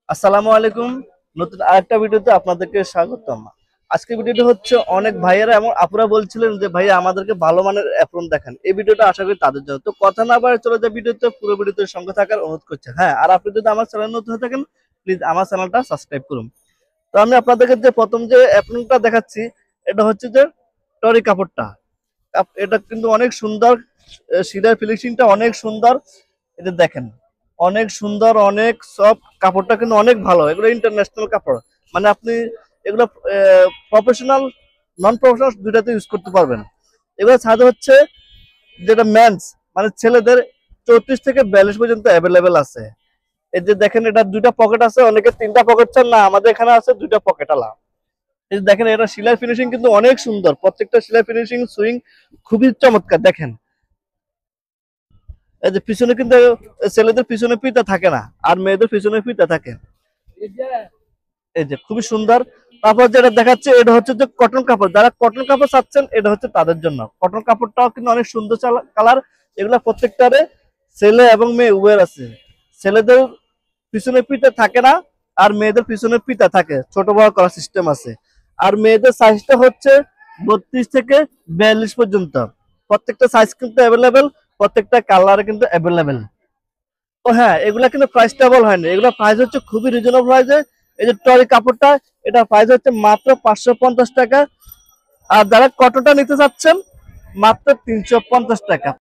আসসালামু আলাইকুম। নতুন আরেকটা ভিডিওতে আপনাদেরকে স্বাগতম। আজকে ভিডিওটা হচ্ছে অনেক ভাইয়েরা এবং আপুরা বলছিলেন যে ভাইয়া আমাদেরকে ভালো মানের অ্যাপ্রন দেখান। এই ভিডিওটা আশা করি তাদের জন্য। তো কথা না বাড়িয়ে চলে যায় ভিডিওতে, পুরো ভিডিওতে সঙ্গে থাকার অনুরোধ করছি। হ্যাঁ, আর আপনি যদি আমার চ্যানেল নতুন হয়ে থাকেন প্লিজ আমার চ্যানেলটা সাবস্ক্রাইব করুন। তো আমি আপনাদেরকে যে প্রথম যে অ্যাপ্রনটা দেখাচ্ছি এটা হচ্ছে যে টরি কাপড়টা। এটা কিন্তু অনেক সুন্দর, সিলাই ফিনিশিংটা অনেক সুন্দর। এটা দেখেন অনেক সুন্দর, অনেক সফট, কাপড়টা কিন্তু অনেক ভালো। এগুলো ইন্টারন্যাশনাল কাপড়, মানে আপনি এগুলো প্রফেশনাল নন প্রফেশনাল দুইটাতে ইউজ করতে পারবেন। এগুলো ছাড়া হচ্ছে যেটা মেন্স মানে ছেলেদের 34 থেকে 42 পর্যন্ত অ্যাভেলেবেল আছে। এই যে দেখেন এটা দুইটা পকেট আছে, অনেকে তিনটা পকেট চান, না আমাদের এখানে আছে দুইটা পকেট আলা। এই যে দেখেন এটা সেলাই ফিনিশিং কিন্তু অনেক সুন্দর, প্রত্যেকটা সেলাই ফিনিশিং সুইং খুবই চমৎকার। দেখেন এই যে পিছনে কিন্তু ছেলেদের পিছনে ফিতা থাকে না, আর মেয়েদের পিছনে ফিতা থাকে। এই যে খুবই সুন্দর। তারপর যেটা দেখাচ্ছে এটা হচ্ছে যে কটন কাপড়, যারা কটন কাপড় চাচ্ছেন এটা হচ্ছে তাদের জন্য। কটন কাপড়টাও কিন্তু অনেক সুন্দর কালার। এগুলা প্রত্যেকটারে ছেলে এবং মেয়ে উভয়ের আছে। ছেলেদের পিছনে ফিতা থাকে না, আর মেয়েদের পিছনে ফিতা থাকে, ছোট বড় করার সিস্টেম আছে। আর মেয়েদের সাইজটা হচ্ছে 32 থেকে 42 পর্যন্ত। প্রত্যেকটা সাইজ কিন্তু অ্যাভেলেবেল, প্রত্যেকটা কালার কিন্তু অ্যাভেলেবেল। ও হ্যাঁ, এগুলা কিন্তু প্রাইসটেবল হয়নি, এগুলা প্রাইস হচ্ছে খুবই রিজনেবল প্রাইসে। এই যে টরি কাপড়টা, এটা প্রাইস হচ্ছে মাত্র 550 টাকা। আর যারা কটনটা নিতে চাচ্ছেন মাত্র 350 টাকা।